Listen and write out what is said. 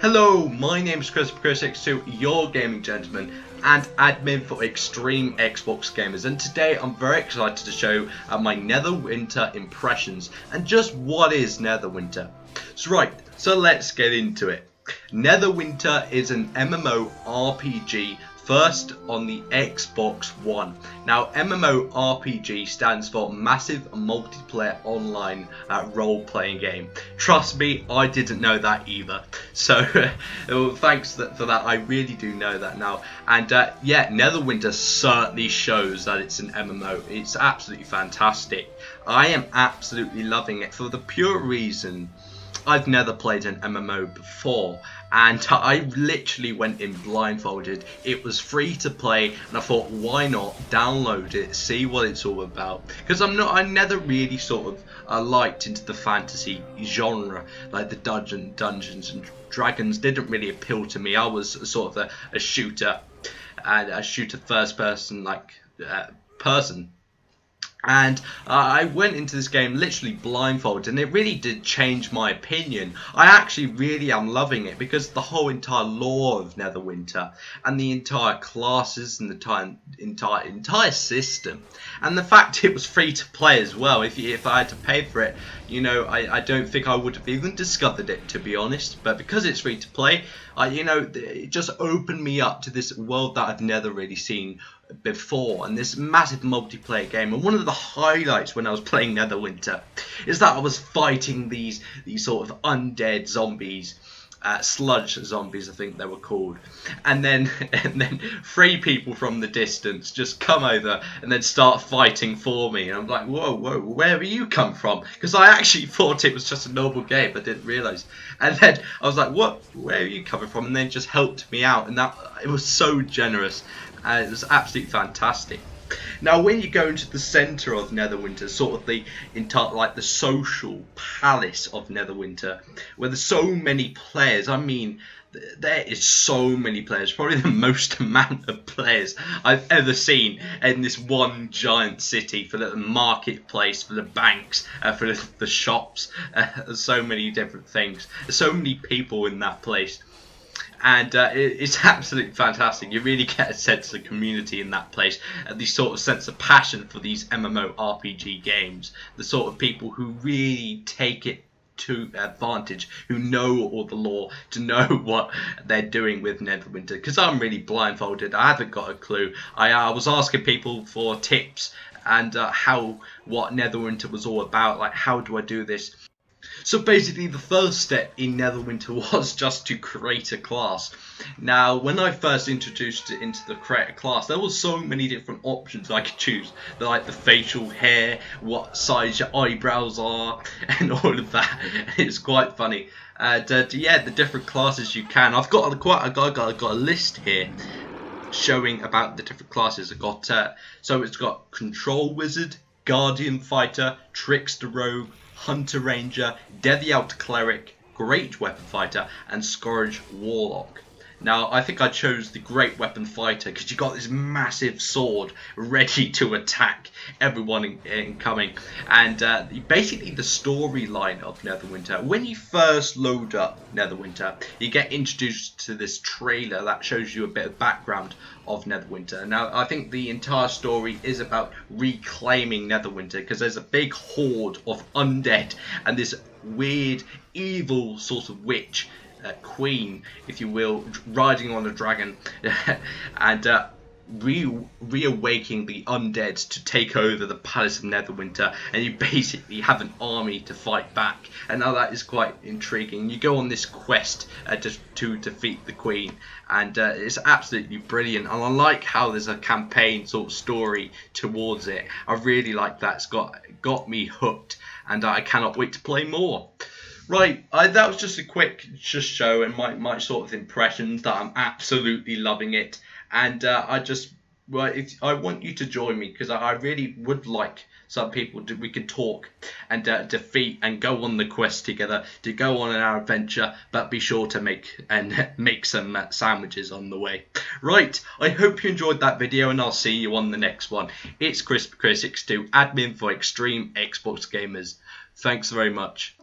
Hello, my name is Chris62, your gaming gentleman and admin for Extreme Xbox Gamers, and today I'm very excited to show my Neverwinter impressions and just what is Neverwinter. So let's get into it. Neverwinter is an MMORPG first on the Xbox One. Now, MMORPG stands for Massive Multiplayer Online Role-Playing Game. Trust me, I didn't know that either. So, thanks for that. I really do know that now. And yeah, Neverwinter certainly shows that it's an MMO. It's absolutely fantastic. I am absolutely loving it for the pure reason I've never played an MMO before, and I literally went in blindfolded. It was free to play, and I thought, why not download it, see what it's all about? Because I never really sort of liked into the fantasy genre, like the Dungeons and Dragons didn't really appeal to me. I was sort of a shooter, and a shooter first person person. And I went into this game literally blindfolded, and it really did change my opinion. I actually really am loving it because the whole entire lore of Neverwinter and the entire classes and the entire system, and the fact it was free to play as well. If I had to pay for it, you know, I don't think I would have even discovered it, to be honest. But because it's free to play, you know, it just opened me up to this world that I've never really seen before, and this massive multiplayer game. And one of the highlights when I was playing Neverwinter is that I was fighting these sort of undead zombies, sludge zombies I think they were called, and then 3 people from the distance just come over and then start fighting for me, and I'm like, whoa, where have you come from? Because I actually thought it was just a normal game, I didn't realise. And then I was like, what, where are you coming from? And they just helped me out, and that it was so generous. It was absolutely fantastic. Now, when you go into the centre of Neverwinter, sort of the entire, like the social palace of Neverwinter, where there's so many players. I mean, there is so many players, probably the most amount of players I've ever seen in this one giant city, for the marketplace, for the banks, for the shops, so many different things. There's so many people in that place. And it's absolutely fantastic. You really get a sense of community in that place, the sort of sense of passion for these MMORPG games, the sort of people who really take it to advantage, who know all the lore, to know what they're doing with Neverwinter. Because I'm really blindfolded, I haven't got a clue. I was asking people for tips and what Neverwinter was all about, like how do I do this. So basically the first step in Neverwinter was just to create a class. Now, when I first introduced it into the create a class, there was so many different options I could choose, like the facial hair, what size your eyebrows are, and all of that. It's quite funny. Yeah, the different classes you can. I've got a list here showing about the different classes. I've got so it's got Control Wizard, Guardian Fighter, Trickster Rogue, Hunter Ranger, Deviant Cleric, Great Weapon Fighter, and Scourge Warlock. Now, I think I chose the Great Weapon Fighter because you got this massive sword ready to attack everyone incoming. And basically the storyline of Neverwinter, when you first load up Neverwinter, you get introduced to this trailer that shows you a bit of background of Neverwinter. Now, I think the entire story is about reclaiming Neverwinter because there's a big horde of undead and this weird, evil sort of witch, queen, if you will, riding on a dragon, and reawakening the undead to take over the palace of Neverwinter, and you basically have an army to fight back. And now that is quite intriguing. You go on this quest just to defeat the queen, and it's absolutely brilliant. And I like how there's a campaign sort of story towards it. I really like that. It's got me hooked, and I cannot wait to play more. Right, that was just a quick show and my sort of impressions that I'm absolutely loving it. And I want you to join me because I really would like some people we could talk and defeat and go on the quest together, to go on our adventure, but be sure to make some sandwiches on the way. Right, I hope you enjoyed that video, and I'll see you on the next one. It's Chris62, admin for Extreme Xbox Gamers. Thanks very much.